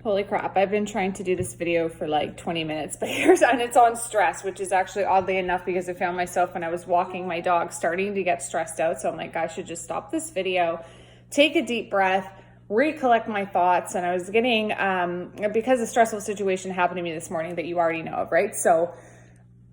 Holy crap, I've been trying to do this video for like 20 minutes, but and it's on stress, which is actually oddly enough because I found myself when I was walking my dog starting to get stressed out. So I'm like, I should just stop this video, take a deep breath, recollect my thoughts. And I was getting, because a stressful situation happened to me this morning that you already know of, right? So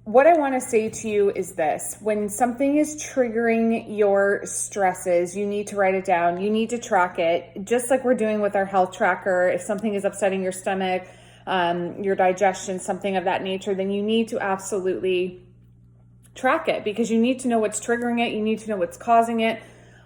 what I want to say to you is this: when something is triggering your stresses, you need to write it down. You need to track it, just like we're doing with our health tracker. If something is upsetting your stomach, your digestion, something of that nature, then you need to absolutely track it, because you need to know what's triggering it. You need to know what's causing it.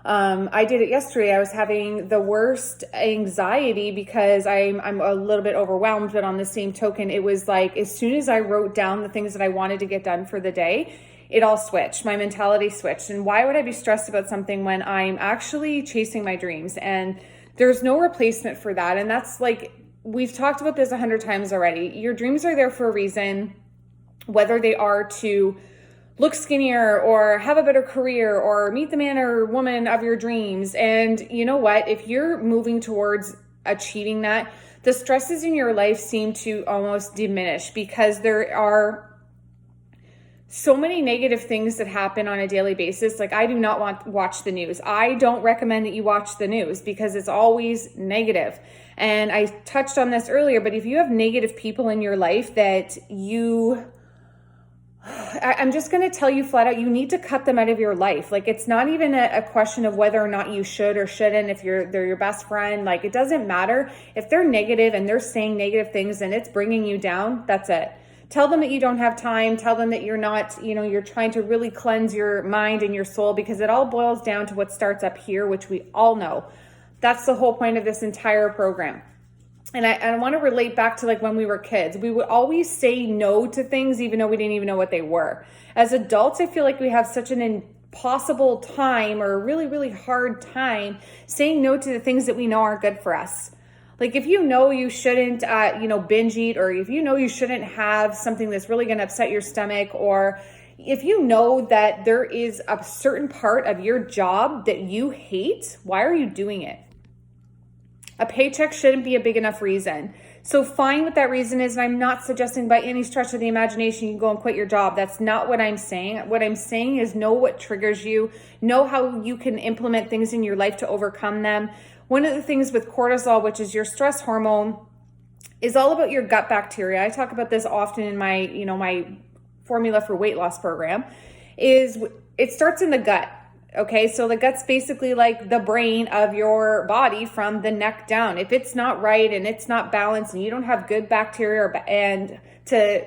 I did it yesterday. I was having the worst anxiety because I'm a little bit overwhelmed, but on the same token, it was like, as soon as I wrote down the things that I wanted to get done for the day, it all switched. My mentality switched. And why would I be stressed about something when I'm actually chasing my dreams? And there's no replacement for that. And that's like, we've talked about this 100 times already. Your dreams are there for a reason, whether they are to look skinnier or have a better career or meet the man or woman of your dreams. And you know what? If you're moving towards achieving that, the stresses in your life seem to almost diminish, because there are so many negative things that happen on a daily basis. Like, I do not want to watch the news. I don't recommend that you watch the news because it's always negative. And I touched on this earlier, but if you have negative people in your life that I'm just going to tell you flat out, you need to cut them out of your life. Like, it's not even a question of whether or not you should or shouldn't. If they're your best friend, like, it doesn't matter. If they're negative and they're saying negative things and it's bringing you down, that's it. Tell them that you don't have time. Tell them that you're not, you're trying to really cleanse your mind and your soul, because it all boils down to what starts up here, which we all know. That's the whole point of this entire program. And I want to relate back to like when we were kids. We would always say no to things even though we didn't even know what they were. As adults, I feel like we have such an impossible time, or a really, really hard time saying no to the things that we know aren't good for us. Like, if you know you shouldn't, binge eat, or if you know you shouldn't have something that's really going to upset your stomach, or if you know that there is a certain part of your job that you hate, why are you doing it? A paycheck shouldn't be a big enough reason. So find what that reason is. And I'm not suggesting by any stretch of the imagination you go and quit your job. That's not what I'm saying. What I'm saying is, know what triggers you. Know how you can implement things in your life to overcome them. One of the things with cortisol, which is your stress hormone, is all about your gut bacteria. I talk about this often in my, my formula for weight loss program. It starts in the gut. Okay, so the gut's basically like the brain of your body from the neck down. If it's not right and it's not balanced and you don't have good bacteria and to,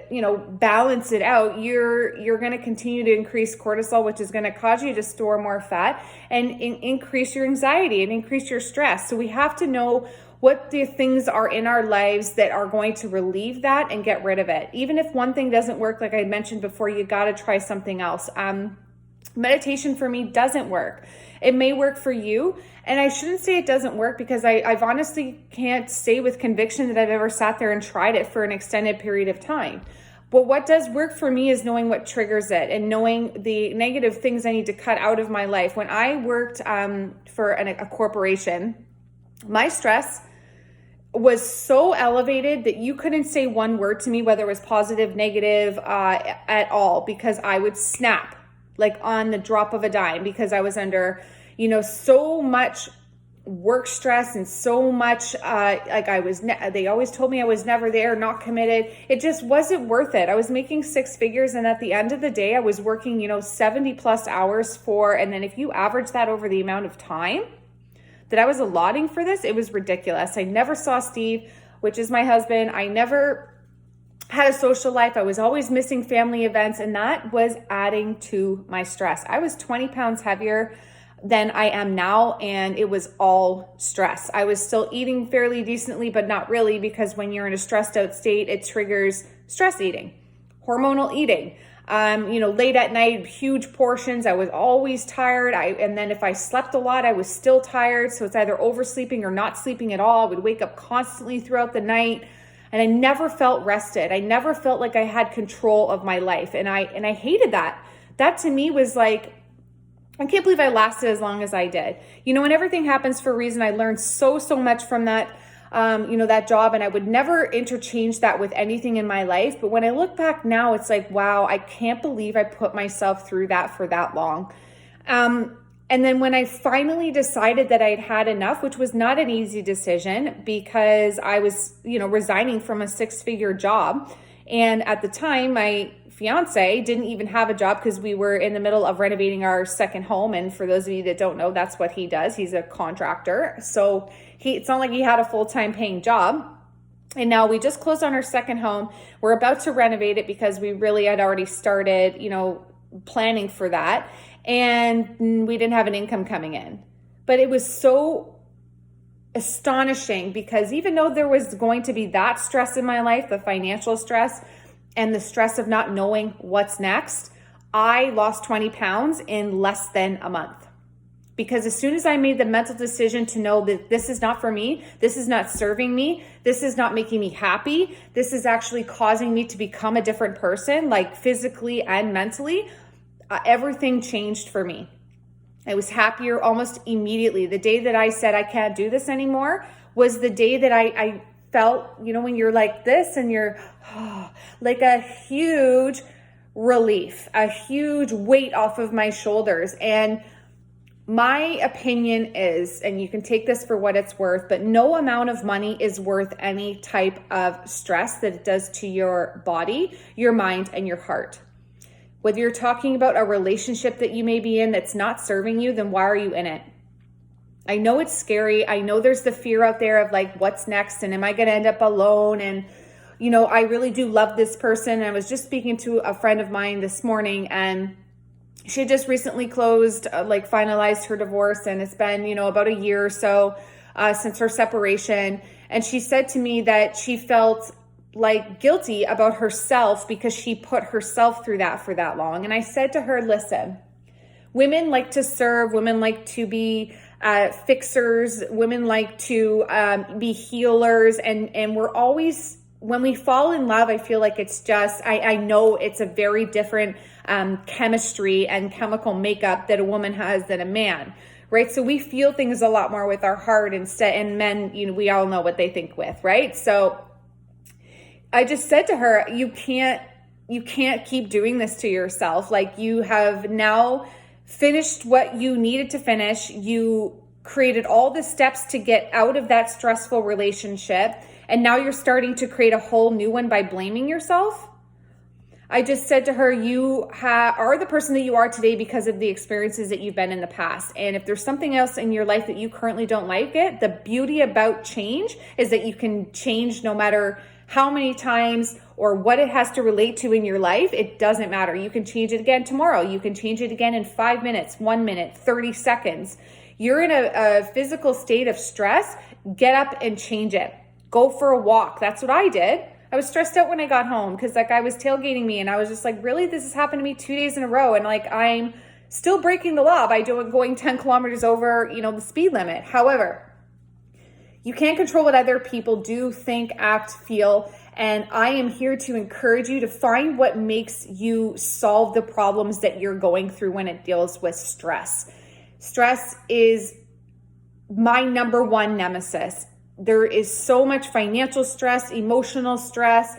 balance it out, you're going to continue to increase cortisol, which is going to cause you to store more fat and increase your anxiety and increase your stress. So we have to know what the things are in our lives that are going to relieve that and get rid of it. Even if one thing doesn't work, like I mentioned before, you got to try something else. Meditation for me doesn't work. It may work for you. And I shouldn't say it doesn't work, because I've honestly can't say with conviction that I've ever sat there and tried it for an extended period of time. But what does work for me is knowing what triggers it and knowing the negative things I need to cut out of my life. When I worked for a corporation, my stress was so elevated that you couldn't say one word to me, whether it was positive, negative, at all, because I would snap like on the drop of a dime, because I was under, so much work stress and so much, they always told me I was never there, not committed. It just wasn't worth it. I was making six figures. And at the end of the day, I was working, 70 plus hours and then if you average that over the amount of time that I was allotting for this, it was ridiculous. I never saw Steve, which is my husband. I never had a social life. I was always missing family events, and that was adding to my stress. I was 20 pounds heavier than I am now, and it was all stress. I was still eating fairly decently, but not really, because when you're in a stressed out state, it triggers stress eating, hormonal eating. Late at night, huge portions. I was always tired. And then if I slept a lot, I was still tired. So it's either oversleeping or not sleeping at all. I would wake up constantly throughout the night. And I never felt rested. I never felt like I had control of my life. And I hated that. That to me was like, I can't believe I lasted as long as I did. And everything happens for a reason. I learned so much from that. that job, and I would never interchange that with anything in my life. But when I look back now, it's like, wow, I can't believe I put myself through that for that long. And then when I finally decided that I'd had enough, which was not an easy decision because I was, resigning from a 6-figure job. And at the time, my fiance didn't even have a job because we were in the middle of renovating our second home. And for those of you that don't know, that's what he does. He's a contractor. So it's not like he had a full-time paying job. And now we just closed on our second home. We're about to renovate it because we really had already started, planning for that. And we didn't have an income coming in. But it was so astonishing because even though there was going to be that stress in my life, the financial stress and the stress of not knowing what's next, I lost 20 pounds in less than a month. Because as soon as I made the mental decision to know that this is not for me, this is not serving me, this is not making me happy, this is actually causing me to become a different person, like physically and mentally, everything changed for me. I was happier almost immediately. The day that I said I can't do this anymore was the day that I felt, when you're like this and you're like a huge relief, a huge weight off of my shoulders. And my opinion is, and you can take this for what it's worth, but no amount of money is worth any type of stress that it does to your body, your mind, and your heart. Whether you're talking about a relationship that you may be in that's not serving you, then why are you in it? I know it's scary. I know there's the fear out there of like, what's next? And am I going to end up alone? And, I really do love this person. I was just speaking to a friend of mine this morning, and she had just recently finalized her divorce. And it's been, about a year or so since her separation. And she said to me that she felt like guilty about herself because she put herself through that for that long. And I said to her, listen, women like to serve, women like to be fixers, women like to be healers. And we're always, when we fall in love, I feel like it's just, I know it's a very different chemistry and chemical makeup that a woman has than a man, right? So we feel things a lot more with our heart and men, we all know what they think with, right? So I just said to her, you can't keep doing this to yourself. Like, you have now finished what you needed to finish. You created all the steps to get out of that stressful relationship. And now you're starting to create a whole new one by blaming yourself. I just said to her, you are the person that you are today because of the experiences that you've been in the past. And if there's something else in your life that you currently don't like the beauty about change is that you can change no matter how many times or what it has to relate to in your life. It doesn't matter. You can change it again tomorrow. You can change it again in 5 minutes, 1 minute, 30 seconds. You're in a physical state of stress. Get up and change it. Go for a walk. That's what I did. I was stressed out when I got home because I was tailgating me, and I was just like, really, this has happened to me 2 days in a row. And I'm still breaking the law by going 10 kilometers over, the speed limit. However, you can't control what other people do, think, act, feel. And I am here to encourage you to find what makes you solve the problems that you're going through when it deals with stress. Stress is my number one nemesis. There is so much financial stress, emotional stress,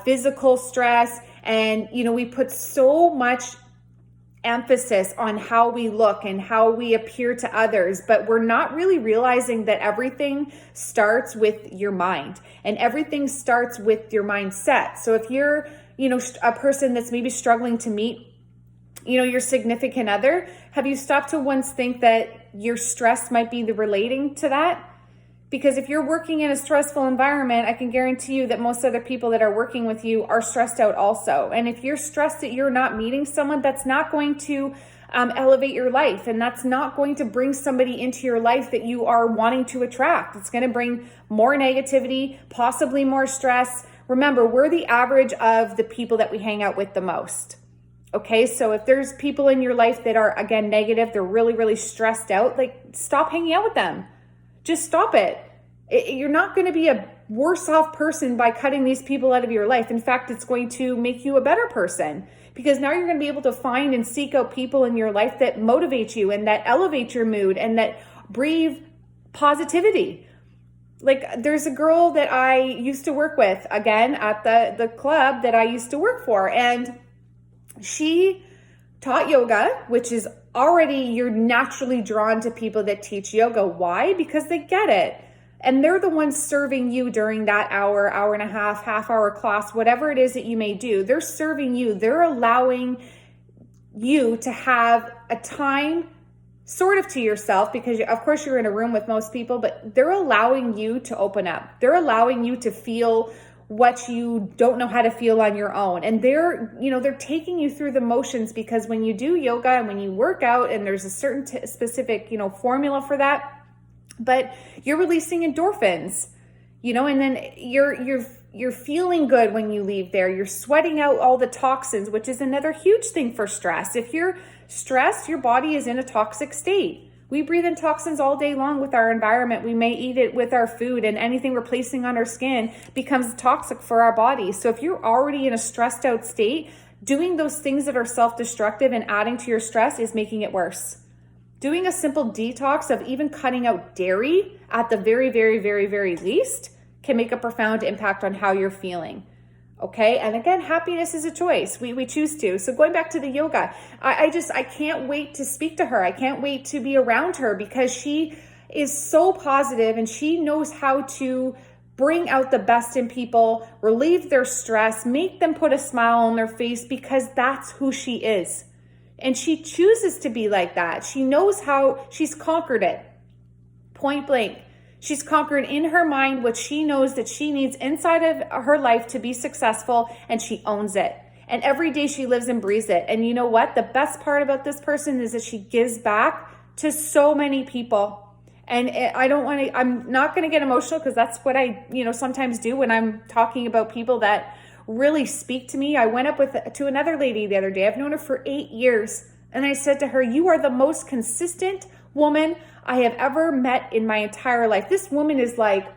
physical stress. And, we put so much emphasis on how we look and how we appear to others, but we're not really realizing that everything starts with your mind and everything starts with your mindset. So if you're, a person that's maybe struggling to meet, your significant other, have you stopped to once think that your stress might be relating to that? Because if you're working in a stressful environment, I can guarantee you that most other people that are working with you are stressed out also. And if you're stressed that you're not meeting someone, that's not going to elevate your life. And that's not going to bring somebody into your life that you are wanting to attract. It's going to bring more negativity, possibly more stress. Remember, we're the average of the people that we hang out with the most. Okay, so if there's people in your life that are, again, negative, they're really, really stressed out, stop hanging out with them. Just stop it. You're not going to be a worse off person by cutting these people out of your life. In fact, it's going to make you a better person because now you're going to be able to find and seek out people in your life that motivate you and that elevate your mood and that breathe positivity. Like there's a girl that I used to work with, again, at the club that I used to work for, and she taught yoga, which is already, you're naturally drawn to people that teach yoga. Why? Because they get it. And they're the ones serving you during that hour, hour and a half hour class, whatever it is that you may do. They're serving you. They're allowing you to have a time sort of to yourself, because of course you're in a room with most people, but they're allowing you to open up. They're allowing you to feel what you don't know how to feel on your own. And they're taking you through the motions, because when you do yoga and when you work out, and there's a certain specific, formula for that, but you're releasing endorphins, and then you're feeling good when you leave there. You're sweating out all the toxins, which is another huge thing for stress. If you're stressed, your body is in a toxic state. We breathe in toxins all day long with our environment. We may eat it with our food, and anything we're placing on our skin becomes toxic for our body. So if you're already in a stressed out state, doing those things that are self-destructive and adding to your stress is making it worse. Doing a simple detox of even cutting out dairy at the very, very, very, very least can make a profound impact on how you're feeling. Okay. And again, happiness is a choice. We choose to. So going back to the yoga, I can't wait to speak to her. I can't wait to be around her, because she is so positive and she knows how to bring out the best in people, relieve their stress, make them put a smile on their face, because that's who she is. And she chooses to be like that. She knows how. She's conquered it. Point blank. She's conquered in her mind what she knows that she needs inside of her life to be successful, and she owns it. And every day she lives and breathes it. And you know what? The best part about this person is that she gives back to so many people. And I'm not going to get emotional, because that's what I, sometimes do when I'm talking about people that really speak to me. I went up to another lady the other day. I've known her for 8 years. And I said to her, "You are the most consistent woman I have ever met in my entire life." This woman is like,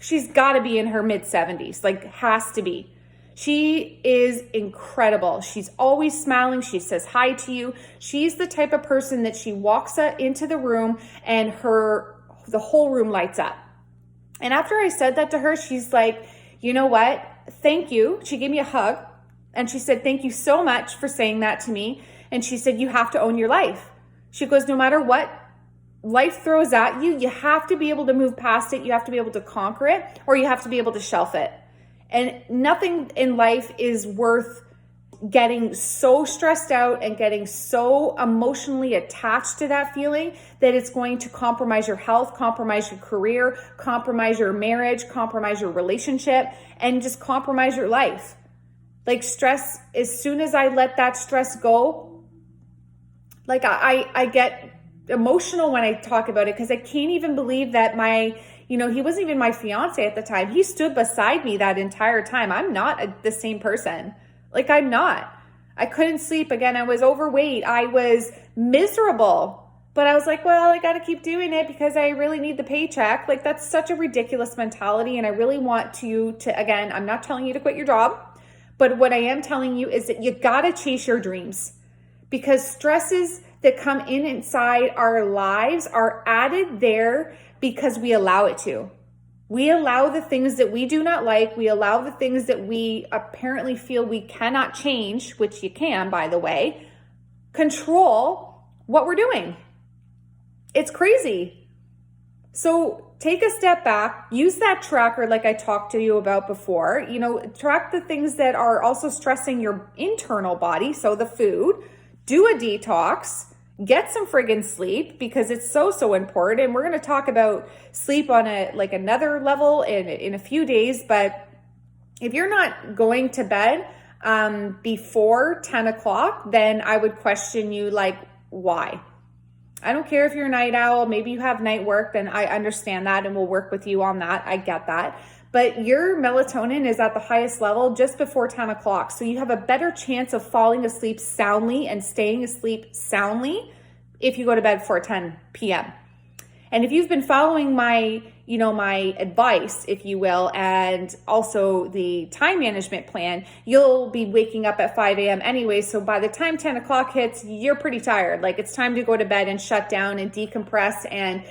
she's got to be in her mid 70s, like has to be. She is incredible. She's always smiling. She says hi to you. She's the type of person that she walks into the room and the whole room lights up. And after I said that to her, she's like, "You know what? Thank you." She gave me a hug and she said, "Thank you so much for saying that to me." And she said, "You have to own your life." She goes, "No matter what life throws at you, you have to be able to move past it. You have to be able to conquer it, or you have to be able to shelf it. And nothing in life is worth getting so stressed out and getting so emotionally attached to that feeling that it's going to compromise your health, compromise your career, compromise your marriage, compromise your relationship, and just compromise your life. Like stress, as soon as I let that stress go, like I get emotional when I talk about it, because I can't even believe that he wasn't even my fiance at the time. He stood beside me that entire time. I'm not the same person. Like I'm not. I couldn't sleep. Again, I was overweight. I was miserable. But I was like, well, I got to keep doing it because I really need the paycheck. Like that's such a ridiculous mentality. And I really want you to, again, I'm not telling you to quit your job. But what I am telling you is that you got to chase your dreams, because stresses that come inside our lives are added there because we allow it to. We allow the things that we do not like. We allow the things that we apparently feel we cannot change, which you can, by the way, control what we're doing. It's crazy. So take a step back, use that tracker like I talked to you about before. Track the things that are also stressing your internal body. So the food, do a detox, get some friggin' sleep, because it's so important. And we're going to talk about sleep on another level in a few days. But if you're not going to bed before 10 o'clock, then I would question you, like, why? I don't care if you're a night owl, maybe you have night work, then I understand that and we'll work with you on that. I get that. But your melatonin is at the highest level just before 10 o'clock. So you have a better chance of falling asleep soundly and staying asleep soundly if you go to bed before 10 p.m. And if you've been following my, my advice, if you will, and also the time management plan, you'll be waking up at 5 a.m. anyway. So by the time 10 o'clock hits, you're pretty tired. Like, it's time to go to bed and shut down and decompress and,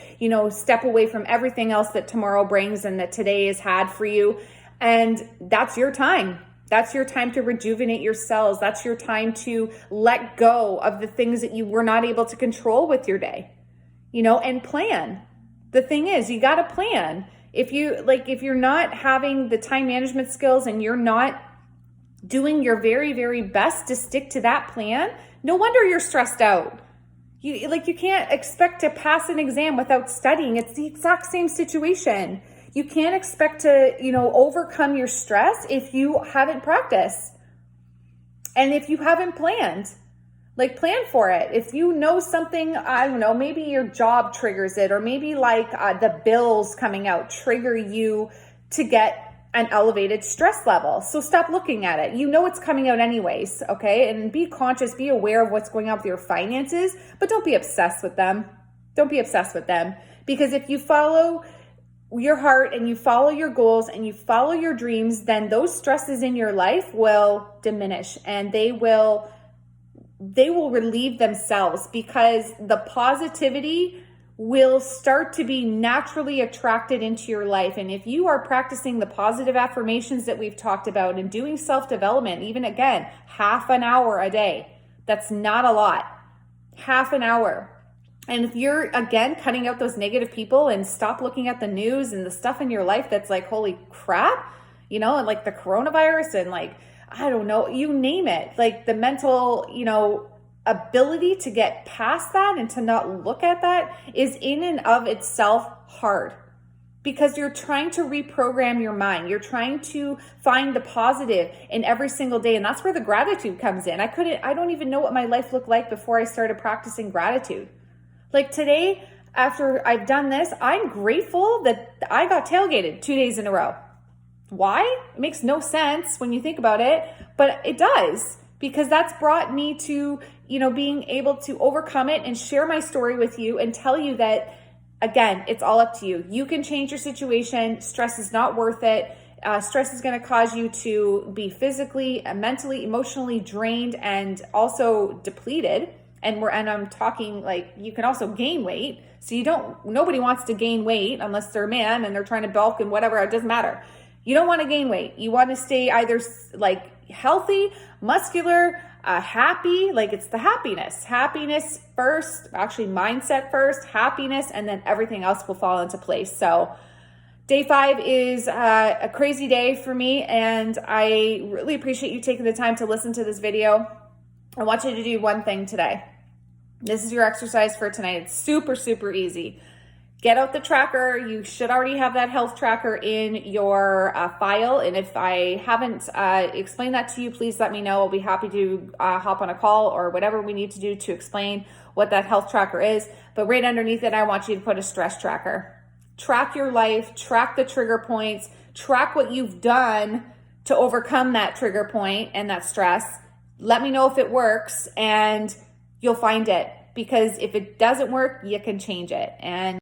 step away from everything else that tomorrow brings and that today has had for you. And that's your time. That's your time to rejuvenate your cells. That's your time to let go of the things that you were not able to control with your day. And plan. The thing is, you got to plan. If you're not having the time management skills and you're not doing your very, very best to stick to that plan, no wonder you're stressed out. You can't expect to pass an exam without studying. It's the exact same situation. You can't expect to, overcome your stress if you haven't practiced and if you haven't planned. Plan for it. If you know something, I don't know, maybe your job triggers it, or maybe the bills coming out trigger you to get an elevated stress level. So stop looking at it. It's coming out anyways, okay? And be conscious, be aware of what's going on with your finances, but don't be obsessed with them. Don't be obsessed with them. Because if you follow your heart and you follow your goals and you follow your dreams, then those stresses in your life will diminish and they will relieve themselves, because the positivity will start to be naturally attracted into your life. And if you are practicing the positive affirmations that we've talked about and doing self-development, even again, half an hour a day, that's not a lot, half an hour. And if you're, again, cutting out those negative people and stop looking at the news and the stuff in your life that's like, holy crap, and like the coronavirus and I don't know, you name it, the mental, ability to get past that and to not look at that is in and of itself hard, because you're trying to reprogram your mind. You're trying to find the positive in every single day. And that's where the gratitude comes in. I don't even know what my life looked like before I started practicing gratitude. Today, after I've done this, I'm grateful that I got tailgated 2 days in a row. Why? It makes no sense when you think about it, but it does, because that's brought me to, being able to overcome it and share my story with you and tell you that, again, it's all up to you. You can change your situation. Stress is not worth it. Stress is going to cause you to be physically, mentally, emotionally drained and also depleted. And I'm talking you can also gain weight. So nobody wants to gain weight unless they're a man and they're trying to bulk and whatever. It doesn't matter. You don't want to gain weight. You want to stay either healthy, muscular, happy. It's the happiness first, actually mindset first, happiness, and then everything else will fall into place. So day 5 is a crazy day for me, and I really appreciate you taking the time to listen to this video. I want you to do one thing today. This is your exercise for tonight. It's super, super easy. Get out the tracker. You should already have that health tracker in your file. And if I haven't explained that to you, please let me know. I'll be happy to hop on a call or whatever we need to do to explain what that health tracker is. But right underneath it, I want you to put a stress tracker. Track your life, track the trigger points, track what you've done to overcome that trigger point and that stress. Let me know if it works, and you'll find it. Because if it doesn't work, you can change it. And